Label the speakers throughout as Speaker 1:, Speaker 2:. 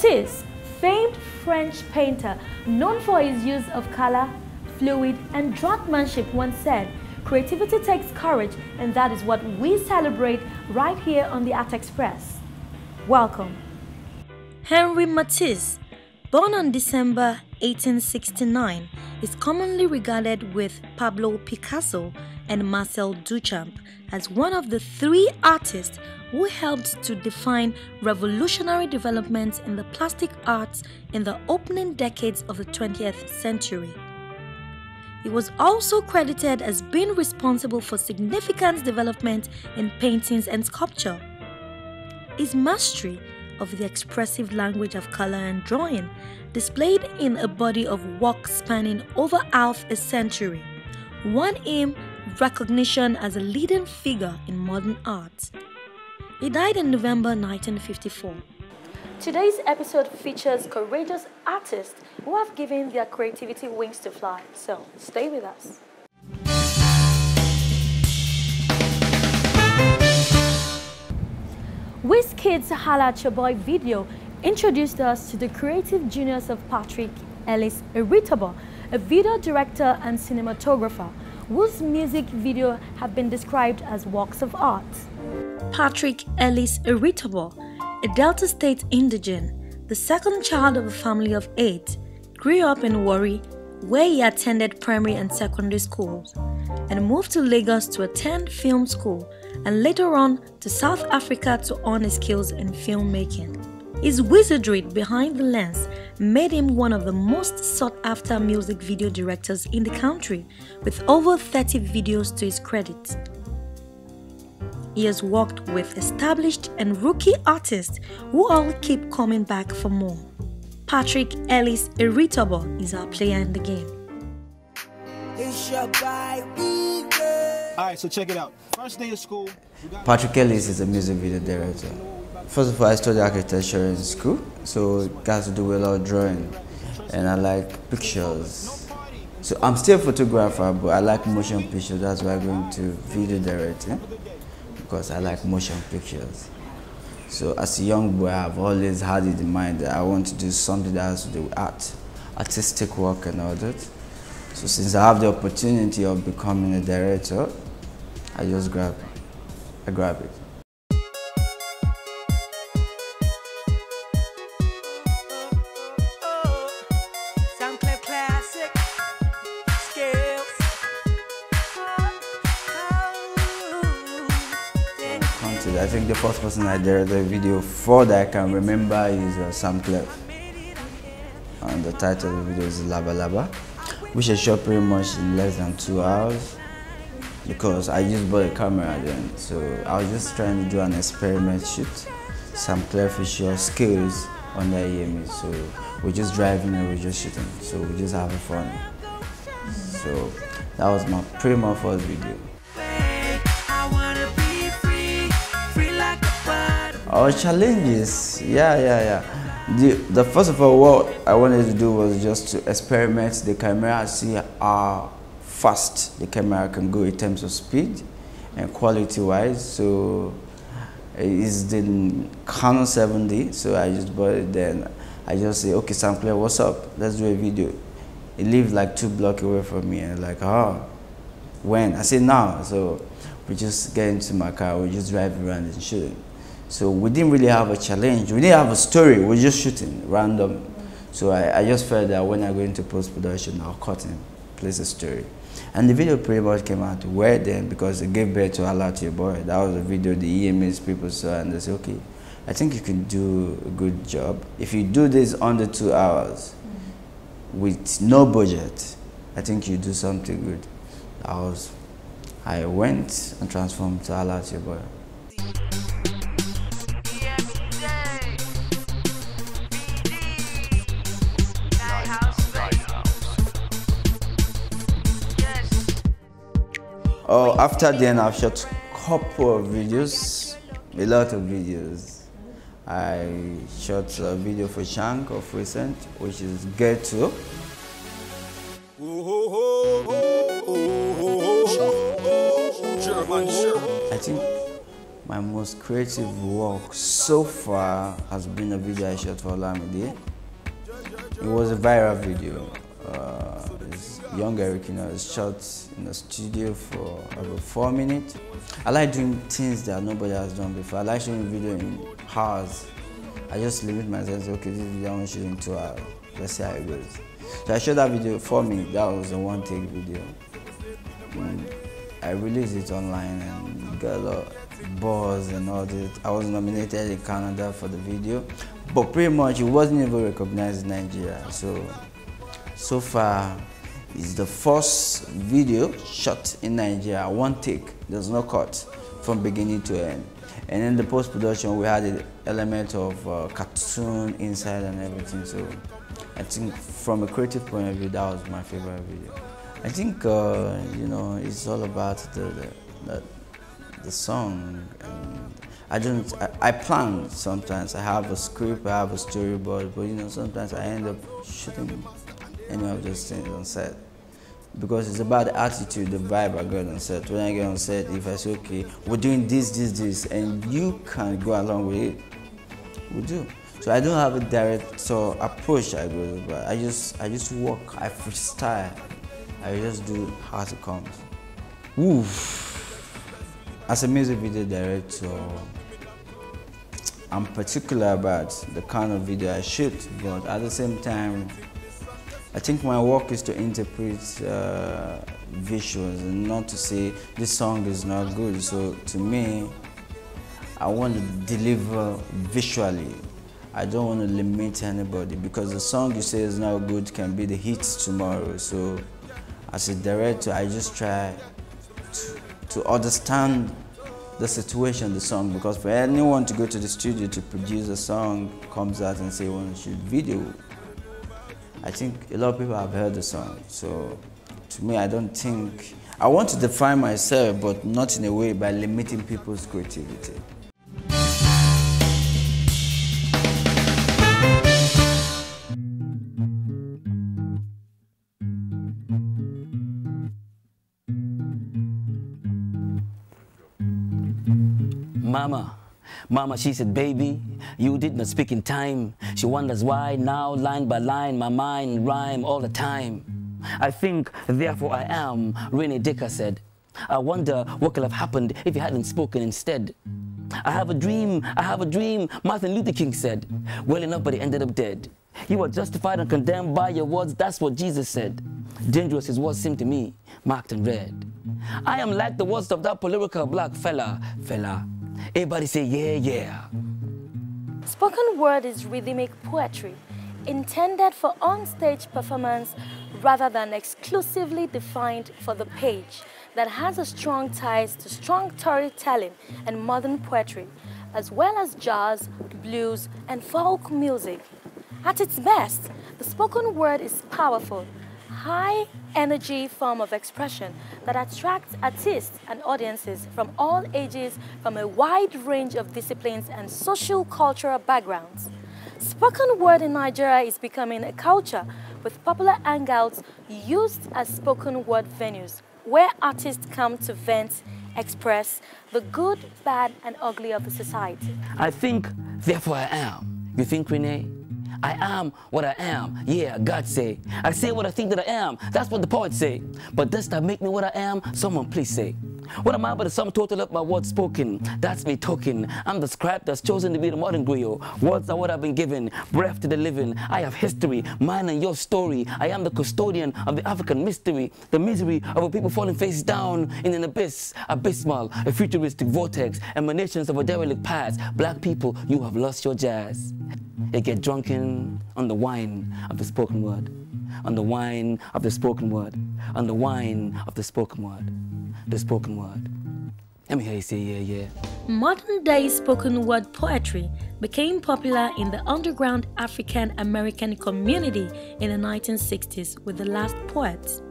Speaker 1: Matisse, famed French painter known for his use of color, fluid, and draughtsmanship, once said, "Creativity takes courage, and that is what we celebrate right here on the Art Express." Welcome. Henri Matisse, born on December 1869, is commonly regarded with Pablo Picasso and Marcel Duchamp as one of the three artists who helped to define revolutionary developments in the plastic arts in the opening decades of the 20th century. He was also credited as being responsible for significant development in paintings and sculpture. His mastery of the expressive language of color and drawing displayed in a body of work spanning over half a century, won him recognition as a leading figure in modern art. He died in November 1954. Today's episode features courageous artists who have given their creativity wings to fly, so stay with us. Wizkid's Holla at Your Boy video introduced us to the creative genius of Patrick Ellis Irritable, a video director and cinematographer whose music videos have been described as works of art. Patrick Ellis Irritable, a Delta State indigene, the second child of a family of 8, grew up in Warri, where he attended primary and secondary schools, and moved to Lagos to attend film school and later on to South Africa to hone his skills in filmmaking. His wizardry behind the lens made him one of the most sought-after music video directors in the country, with over 30 videos to his credit. He has worked with established and rookie artists who all keep coming back for more. Patrick Ellis Irritable is our player in the game.
Speaker 2: Alright, so check it out. First day of school.
Speaker 3: Patrick Ellis is a music video director. First of all, I studied architecture in school, so it has to do with a lot of drawing. And I like pictures. So I'm still a photographer, but I like motion pictures. That's why I'm going to video directing, because I like motion pictures. So as a young boy, I've always had it in mind that I want to do something that has to do with art, artistic work and all that. So since I have the opportunity of becoming a director, I just grab it. I think the first person I directed a video for that I can remember is Sam Clef. And the title of the video is Laba Laba, which I shot pretty much in less than 2 hours because I just bought a camera then. So I was just trying to do an experiment shoot. Sam Clef is your skills on the EME. So we're just driving and we're just shooting. So we're just having fun. So that was pretty much first video. Our challenges, yeah. The first of all, what I wanted to do was just to experiment the camera, see how fast the camera can go in terms of speed and quality-wise. So it's the Canon 7D, so I just bought it. Then I just say, okay, Sam Clef, what's up? Let's do a video. It lived like 2 blocks away from me, and like, when? I said now. So we just get into my car, we just drive around and shooting. So we didn't really have a challenge. We didn't have a story. We're just shooting random. So I just felt that when I go into post-production, I'll cut and place a story. And the video pretty much came out well then because it gave birth to Holla at Your Boy. That was a video the EMS people saw and they said, okay, I think you can do a good job. If you do this under 2 hours with no budget, I think you do something good. I went and transformed to Holla at Your Boy. After then, I've shot a couple of videos, a lot of videos. I shot a video for Shank of recent, which is Ghetto. I think My most creative work so far has been a video I shot for Olamide. It was a viral video. It's young Eric, it's shot in the studio for about 4 minutes. I like doing things that nobody has done before. I like shooting video in hours. I just limit myself and say, okay, this video I want to shoot in 2 hours. Let's see how it goes. So I shot that video 4 minutes. That was a one-take video. I released it online and got a lot of buzz and all that. I was nominated in Canada for the video, but pretty much it wasn't even recognized in Nigeria. So far, it's the first video shot in Nigeria, one take. There's no cut from beginning to end. And in the post-production, we had an element of cartoon inside and everything. So I think from a creative point of view, that was my favorite video. I think, it's all about the song. And I plan sometimes. I have a script, I have a storyboard, but sometimes I end up shooting any of those things on set. Because it's about the attitude, the vibe I got on set. When I get on set, if I say, okay, we're doing this, and you can go along with it, we do. So I don't have a direct approach I go, but I just work, I freestyle. I just do how it comes. As a music video director, I'm particular about the kind of video I shoot, but at the same time, I think my work is to interpret visuals and not to say this song is not good. So to me, I want to deliver visually. I don't want to limit anybody because the song you say is not good can be the hit tomorrow. So as a director, I just try to understand the situation, the song, because for anyone to go to the studio to produce a song, comes out and say, we want to shoot video. I think a lot of people have heard the song. So to me, I don't think, I want to define myself, but not in a way by limiting people's creativity.
Speaker 4: Mama, she said, baby, you did not speak in time. She wonders why now, line by line, my mind rhyme all the time. I think, therefore I am, Renee Dicker said. I wonder what could have happened if you hadn't spoken instead. I have a dream, Martin Luther King said. Well enough, but he ended up dead. You are justified and condemned by your words, that's what Jesus said. Dangerous his words seem to me, marked in red. I am like the words of that political black fella. Everybody say, yeah.
Speaker 1: Spoken word is rhythmic poetry, intended for on-stage performance rather than exclusively defined for the page, that has a strong ties to strong storytelling and modern poetry, as well as jazz, blues, and folk music. At its best, the spoken word is powerful, high-energy form of expression that attracts artists and audiences from all ages, from a wide range of disciplines and social-cultural backgrounds. Spoken word in Nigeria is becoming a culture, with popular hangouts used as spoken word venues, where artists come to vent, express the good, bad, and ugly of the society.
Speaker 4: I think, therefore I am. You think, Renee? I am what I am. Yeah, God say. I say what I think that I am. That's what the poets say. But does that make me what I am? Someone please say. What am I but the sum total of my words spoken? That's me talking. I'm the scribe that's chosen to be the modern griot. Words are what I've been given. Breath to the living. I have history. Mine and your story. I am the custodian of the African mystery. The misery of a people falling face down in an abyss. Abysmal. A futuristic vortex. Emanations of a derelict past. Black people, you have lost your jazz. They get drunken on the wine of the spoken word. On the wine of the spoken word. On the wine of the spoken word. The spoken word. Let me hear you say yeah.
Speaker 1: Modern-day spoken word poetry became popular in the underground African American community in the 1960s with the last poets.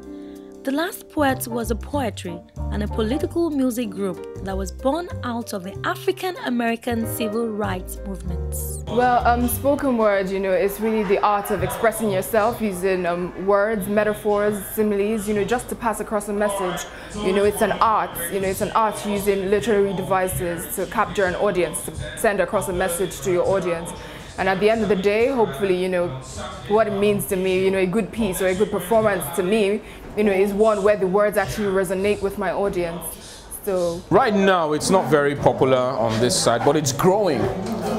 Speaker 1: The Last Poet was a poetry and a political music group that was born out of the African American civil rights movements.
Speaker 5: Well, spoken word, is really the art of expressing yourself using words, metaphors, similes, just to pass across a message. It's an art, it's an art using literary devices to capture an audience, to send across a message to your audience. And at the end of the day, hopefully, what it means to me, a good piece or a good performance to me, is one where the words actually resonate with my audience. So
Speaker 6: right now, it's not very popular on this side, but it's growing.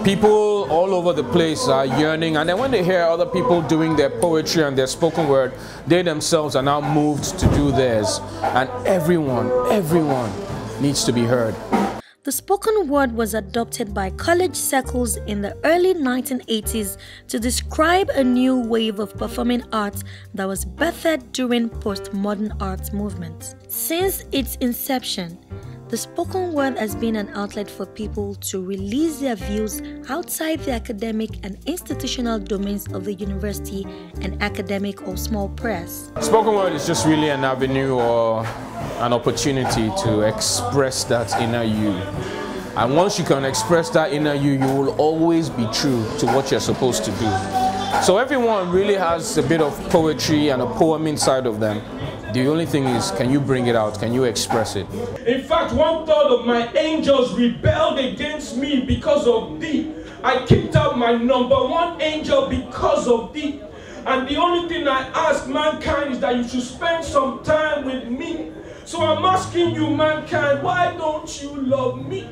Speaker 6: People all over the place are yearning, and then when they hear other people doing their poetry and their spoken word, they themselves are now moved to do theirs. And everyone needs to be heard.
Speaker 1: The spoken word was adopted by college circles in the early 1980s to describe a new wave of performing arts that was birthed during postmodern art movement. Since its inception, the spoken word has been an outlet for people to release their views outside the academic and institutional domains of the university and academic or small press.
Speaker 6: Spoken word is just really an avenue or an opportunity to express that inner you. And once you can express that inner you, you will always be true to what you're supposed to do. So everyone really has a bit of poetry and a poem inside of them. The only thing is, can you bring it out? Can you express it?
Speaker 7: In fact, 1/3 of my angels rebelled against me because of thee. I kicked out my #1 angel because of thee. And the only thing I ask mankind is that you should spend some time with me. So I'm asking you, mankind, why don't you love me?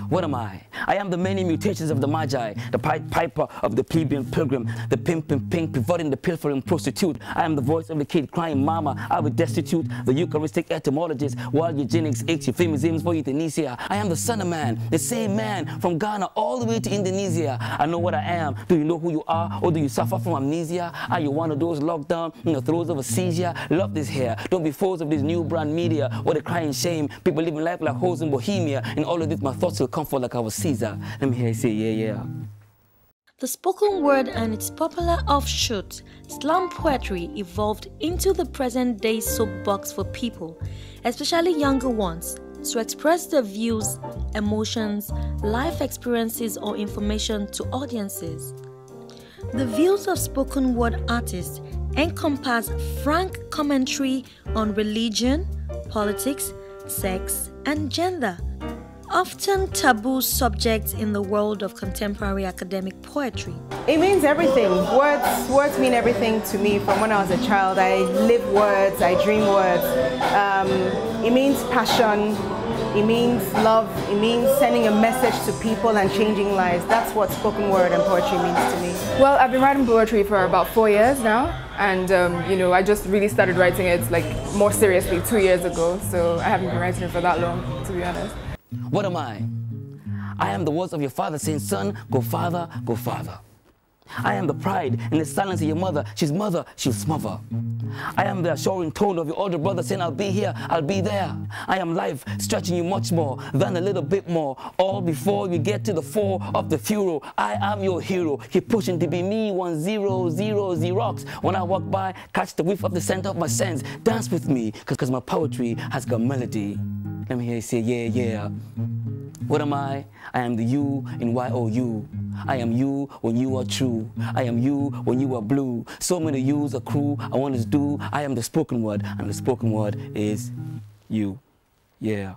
Speaker 4: What am I? I am the many mutations of the Magi, the Pied Piper of the plebeian pilgrim, the pimp in pink, pivoting the pilfering prostitute. I am the voice of the kid crying, mama, I will destitute, the Eucharistic etymologist, while eugenics aches euphemisms for euthanasia. I am the son of man, the same man from Ghana all the way to Indonesia. I know what I am. Do you know who you are, or do you suffer from amnesia? Are you one of those locked down in the throes of a seizure? Love this hair. Don't be fools of this new brand media. What a crying shame. People living life like hoes in Bohemia. And all of this, my thoughts will come for like I was Caesar. Let me hear you say, yeah.
Speaker 1: The spoken word and its popular offshoot, slam poetry, evolved into the present-day soapbox for people, especially younger ones, to express their views, emotions, life experiences, or information to audiences. The views of spoken word artists encompass frank commentary on religion, politics, sex, and gender, often taboo subjects in the world of contemporary academic poetry.
Speaker 5: it means everything. Words mean everything to me from when I was a child. I live words, I dream words. It means passion, it means love, it means sending a message to people and changing lives. That's what spoken word and poetry means to me. Well, I've been writing poetry for about 4 years now, and I just really started writing it like more seriously 2 years ago, so I haven't been writing it for that long, to be honest.
Speaker 4: What am I? I am the words of your father saying, son, go farther, go farther. I am the pride in the silence of your mother. She's mother, she'll smother. I am the assuring tone of your older brother saying, I'll be here, I'll be there. I am life, stretching you much more than a little bit more. All before you get to the fore of the funeral. I am your hero. Keep pushing to be me, 100 Xerox. When I walk by, catch the whiff of the scent of my sense. Dance with me, because my poetry has got melody. Let me hear you say, yeah. What am I? I am the you in YOU. I am you when you are true. I am you when you are blue. So many yous are crew. I want to do. I am the spoken word, and the spoken word is you. Yeah.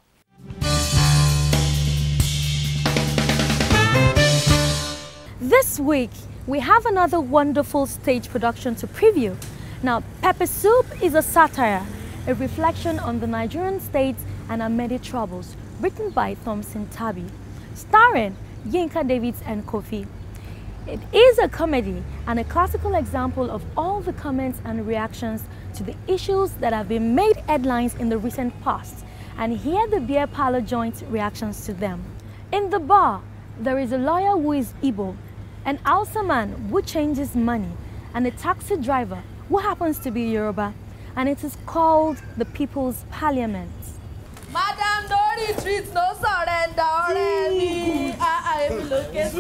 Speaker 1: This week, we have another wonderful stage production to preview. Now, Pepper Soup is a satire, a reflection on the Nigerian state and our many troubles, written by Thompson Tabi, starring Yinka Davids and Kofi. It is a comedy and a classical example of all the comments and reactions to the issues that have been made headlines in the recent past, and here the beer parlor joint's reactions to them. In the bar, there is a lawyer who is Igbo, an Hausa man who changes money, and a taxi driver who happens to be Yoruba, and it is called the People's Parliament.
Speaker 8: Madam, no retreat, no surrender, I am looking.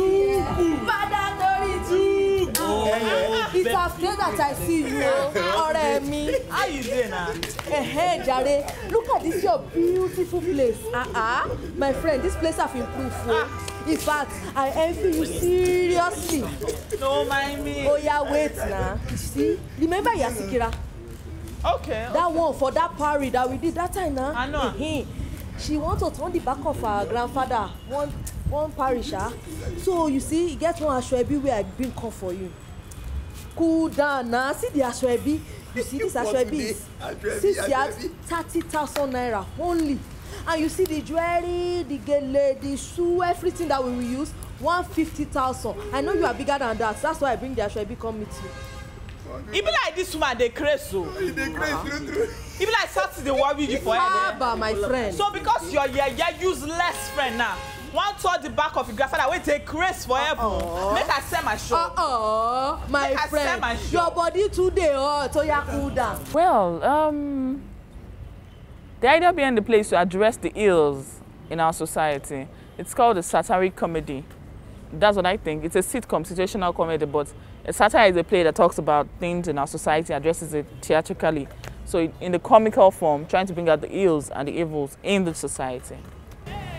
Speaker 8: Madam, no retreat. It's a after that I see you, Oremi.
Speaker 9: How you doing now?
Speaker 8: Hey, Jare, look at this your beautiful place. My friend, this place have improved. In fact, I envy you seriously.
Speaker 9: No mind me.
Speaker 8: Oh yeah, wait now. You see, remember Yasikira?
Speaker 9: Okay.
Speaker 8: That one for that party that we did that time now.
Speaker 9: I know.
Speaker 8: She wants to turn the back of her grandfather. One parish. So you see, you get one Ashwebi where I bring come for you. Cool down now. See the Ashwebi. You see this Ashwebi is 30,000 naira only. And you see the jewelry, the gele, the shoe, everything that we will use, 150,000. I know you are bigger than that. That's why I bring the Ashwebi come meet you.
Speaker 9: Even like this woman, they crazy so. They crazy. Even like Saturday, what will you for her?
Speaker 8: My friend.
Speaker 9: So because you're useless friend now, one toward the back of your grandfather, we take crazy forever. Make her sell my show.
Speaker 8: My friend, your body today, so you cool down.
Speaker 10: Well, the idea behind the play is to address the ills in our society. It's called a satiric comedy. That's what I think. It's a sitcom, situational comedy, but a satire is a play that talks about things in our society, addresses it theatrically. So in the comical form, trying to bring out the ills and the evils in the society.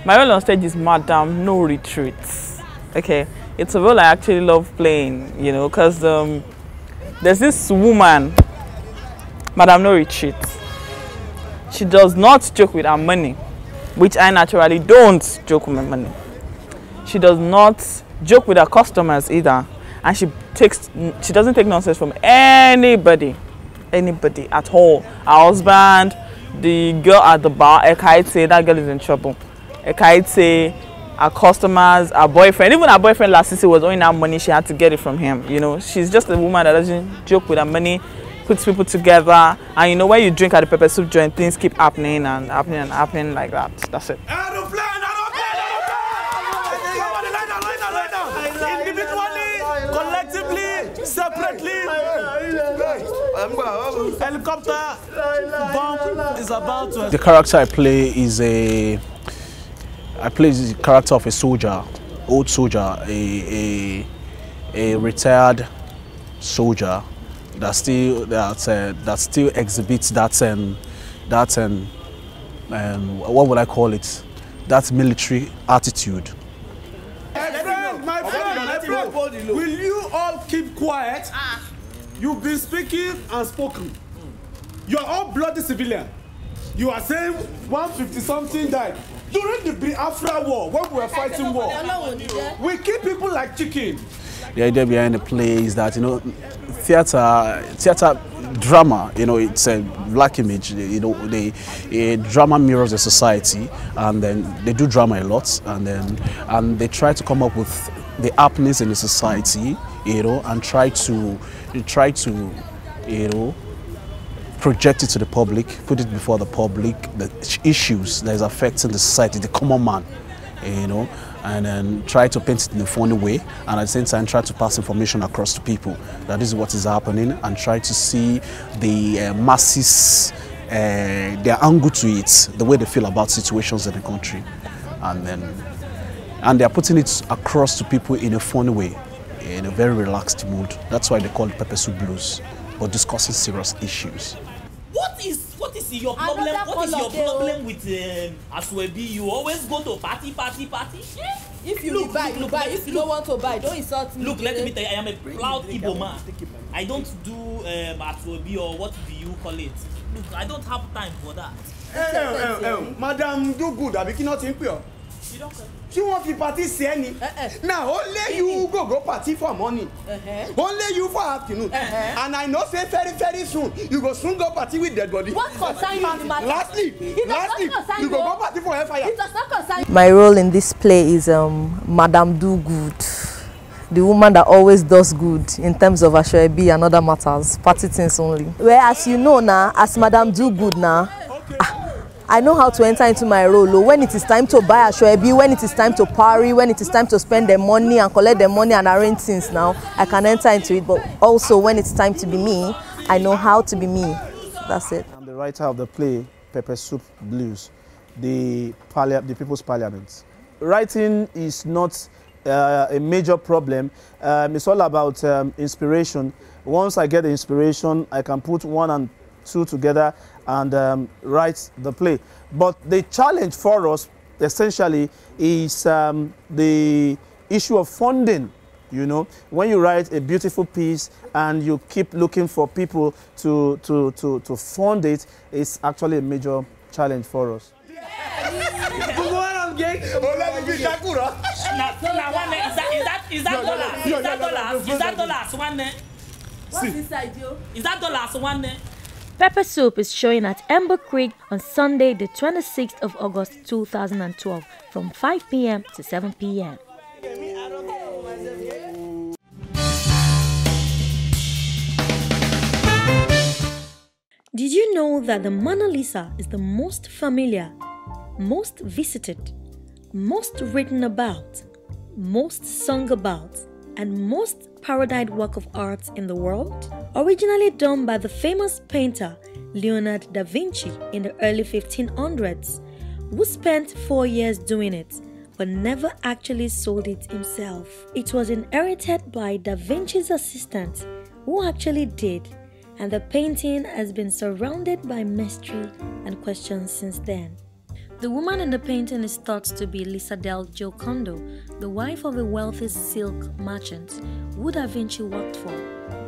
Speaker 10: My role on stage is Madam No Retreats. Okay, it's a role I actually love playing, you know, because there's this woman, Madam No Retreats. She does not joke with her money, which I naturally don't joke with my money. She does not joke with her customers either, and she doesn't take nonsense from anybody at all. Her husband, the girl at the bar, Ekaite, that girl is in trouble. Ekaite, her customers, her boyfriend, even her boyfriend last season was owing her money, she had to get it from him. You know, she's just a woman that doesn't joke with her money, puts people together, and you know, when you drink at the pepper soup joint, things keep happening and happening and happening like that. That's it.
Speaker 11: Separately, helicopter bomb is about to. The character I play is the character of a soldier, old soldier, a retired soldier that still exhibits that what would I call it? That military attitude.
Speaker 12: Will you all keep quiet? You've been speaking and spoken. You are all bloody civilian. You are saying 150-something died. During the Biafra war, when we were fighting war, we kill people like chicken.
Speaker 11: The idea behind the play is that, you know, theater drama, you know, it's a black image. You know, drama mirrors the society, and then they do drama a lot, and they try to come up with the happenings in the society, you know, and try to, you know, project it to the public, put it before the public, the issues that is affecting the society, the common man, you know, and then try to paint it in a funny way, and at the same time try to pass information across to people that this is what is happening, and try to see the masses, their angle to it, the way they feel about situations in the country, and they are putting it across to people in a funny way, in a very relaxed mood. That's why they call it Pepper Soup Blues, but discussing serious issues.
Speaker 13: What is your problem? What is your problem with Ashwebi? You always go to party.
Speaker 8: If you buy, you buy. If you don't want to buy, don't insult me.
Speaker 13: Look, let me tell you, I am a proud Igbo man. I don't do Ashwebi or what do you call it? Look, I don't have time for that.
Speaker 12: Madam, do good. I be not in pure.
Speaker 13: You don't care.
Speaker 12: She want the party see any. Now only you go party for morning. Only you for afternoon. And I know say very soon you go soon go party with dead body.
Speaker 8: What concern you in the matter?
Speaker 12: Lastly, you go party for hellfire.
Speaker 8: It does not concern you.
Speaker 14: My role in this play is Madam Do Good, the woman that always does good in terms of Ashwebi and other matters, party things only. Whereas you know now, as Madam Do Good now, I know how to enter into my role. When it is time to buy Ashwebi, when it is time to party, when it is time to spend the money and collect the money and arrange things now, I can enter into it. But also when it's time to be me, I know how to be me. That's it.
Speaker 2: I'm the writer of the play, Pepper Soup Blues, the People's Parliament. Writing is not a major problem. It's all about inspiration once I get the inspiration, I can put 1 and 2 together and write the play. But the challenge for us essentially is the issue of funding. You know, when you write a beautiful piece and you keep looking for people to fund it, it's actually a major challenge for us.
Speaker 1: Pepper Soup is showing at Ember Creek on Sunday, the 26th of August 2012 from 5 p.m. to 7 p.m. Did you know that the Mona Lisa is the most familiar, most visited, most written about, most sung about, and most parodied work of art in the world? Originally done by the famous painter Leonardo da Vinci in the early 1500s, who spent 4 years doing it, but never actually sold it himself. It was inherited by Da Vinci's assistant, who actually did, and the painting has been surrounded by mystery and questions since then. The woman in the painting is thought to be Lisa del Giocondo, the wife of a wealthy silk merchant who Da Vinci worked for,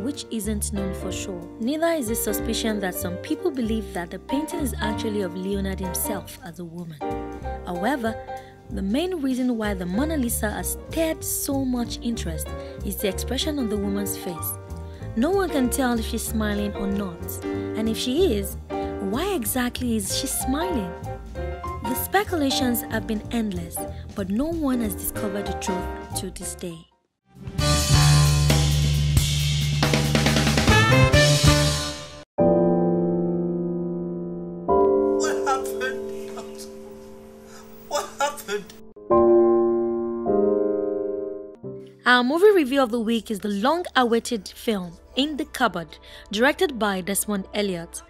Speaker 1: which isn't known for sure. Neither is the suspicion that some people believe that the painting is actually of Leonardo himself as a woman. However, the main reason why the Mona Lisa has stirred so much interest is the expression on the woman's face. No one can tell if she's smiling or not, and if she is, why exactly is she smiling? The speculations have been endless, but no one has discovered the truth to this day.
Speaker 15: What happened? What happened?
Speaker 1: Our movie review of the week is the long-awaited film In the Cupboard, directed by Desmond Elliott.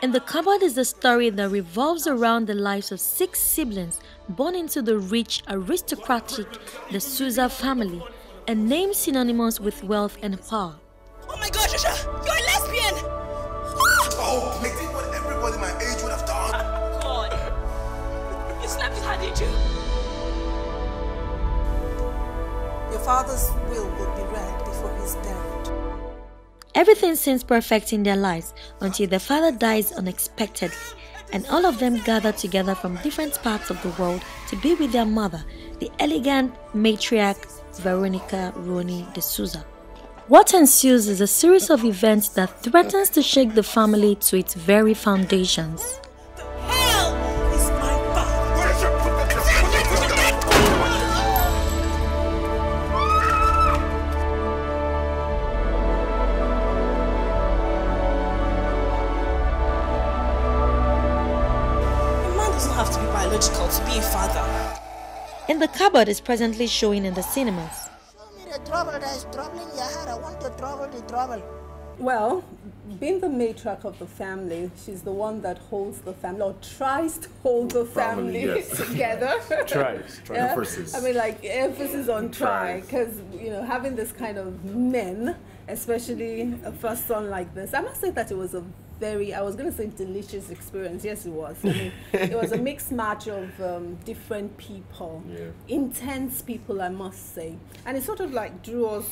Speaker 1: In the Cupboard is the story that revolves around the lives of 6 siblings born into the rich, aristocratic De Souza family, a name synonymous with wealth and power.
Speaker 15: Oh my gosh, Asha, you're a lesbian! Oh, I think what everybody my age would have done.
Speaker 9: God, you slapped his hand, didn't you?
Speaker 16: Your father's will be read before he's buried.
Speaker 1: Everything seems perfect in their lives until their father dies unexpectedly, and all of them gather together from different parts of the world to be with their mother, the elegant matriarch Veronica Ronnie De Souza. What ensues is a series of events that threatens to shake the family to its very foundations.
Speaker 16: To be a father.
Speaker 1: In the Cupboard is presently showing in the cinemas.
Speaker 16: Show me the trouble that is troubling your heart. I want to trouble the trouble.
Speaker 17: Well, being the matriarch of the family, she's the one that holds the family, or tries to hold the family yes. together.
Speaker 18: Tries.
Speaker 17: Yeah?
Speaker 18: Emphasis.
Speaker 17: I mean, like, emphasis on try, because, you know, having this kind of men, especially a first son like this, I must say that it was a very, I was going to say delicious experience. Yes, it was. I mean, it was a mixed match of different people, intense people, I must say. And it sort of like drew us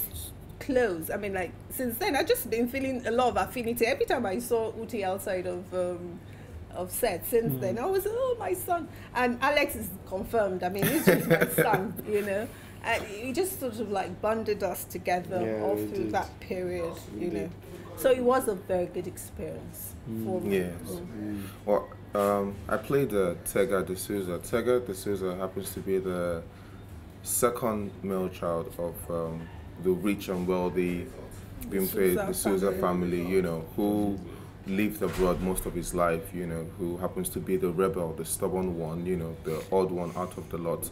Speaker 17: close. I mean, like, since then, I've just been feeling a lot of affinity. Every time I saw Uti outside of set, since then, I was, oh, my son. And Alex is confirmed. I mean, he's just my son, you know. And he just sort of like bonded us together all through that period, you know. So it was a very good experience for me.
Speaker 18: Yes. Well, I played Tega De Souza. Tega De Souza happens to be the second male child of the rich and wealthy De Souza family, you know, who lived abroad most of his life, you know, who happens to be the rebel, the stubborn one, you know, the odd one out of the lot.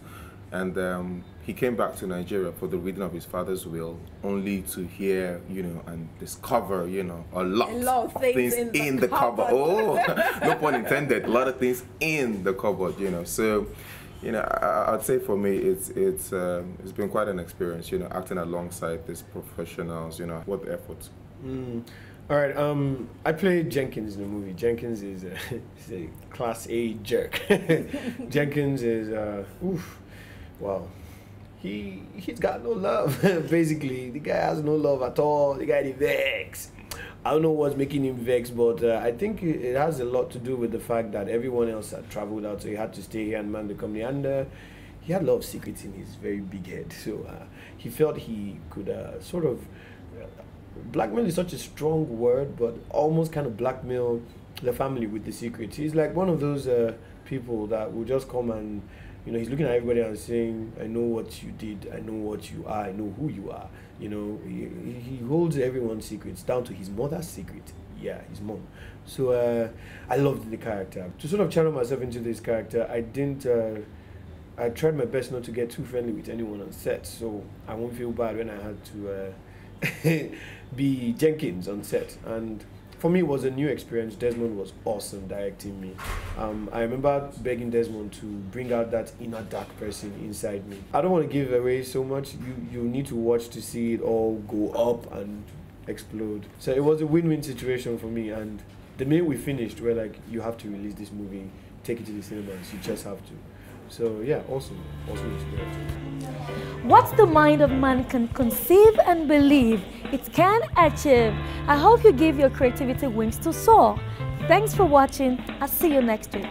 Speaker 18: And he came back to Nigeria for the reading of his father's will, only to hear, you know, and discover, you know, a lot of things in the cupboard. Oh, no pun intended. A lot of things in the cupboard, you know. So, you know, I'd say for me, it's been quite an experience, you know, acting alongside these professionals. You know, what the effort
Speaker 19: All right. I played Jenkins in the movie. Jenkins is he's a class A jerk. Jenkins is wow. He's got no love. Basically, the guy has no love at all. The guy is vexed. I don't know what's making him vex, but I think it has a lot to do with the fact that everyone else had traveled out, so he had to stay here and man the company. And he had a lot of secrets in his very big head, so he felt he could sort of blackmail is such a strong word, but almost kind of blackmail the family with the secrets. He's like one of those people that will just come and, you know, he's looking at everybody and saying, I know what you did, I know what you are, I know who you are. You know, he holds everyone's secrets down to his mother's secret. Yeah, his mom. So I loved the character. To sort of channel myself into this character, I tried my best not to get too friendly with anyone on set, so I won't feel bad when I had to be Jenkins on set. And for me, it was a new experience. Desmond was awesome directing me. I remember begging Desmond to bring out that inner dark person inside me. I don't want to give away so much. You need to watch to see it all go up and explode. So it was a win-win situation for me. And the minute we finished, we're like, you have to release this movie, take it to the cinemas. You just have to. So yeah, awesome experience.
Speaker 1: What the mind of man can conceive and believe, it can achieve. I hope you give your creativity wings to soar. Thanks for watching. I'll see you next week.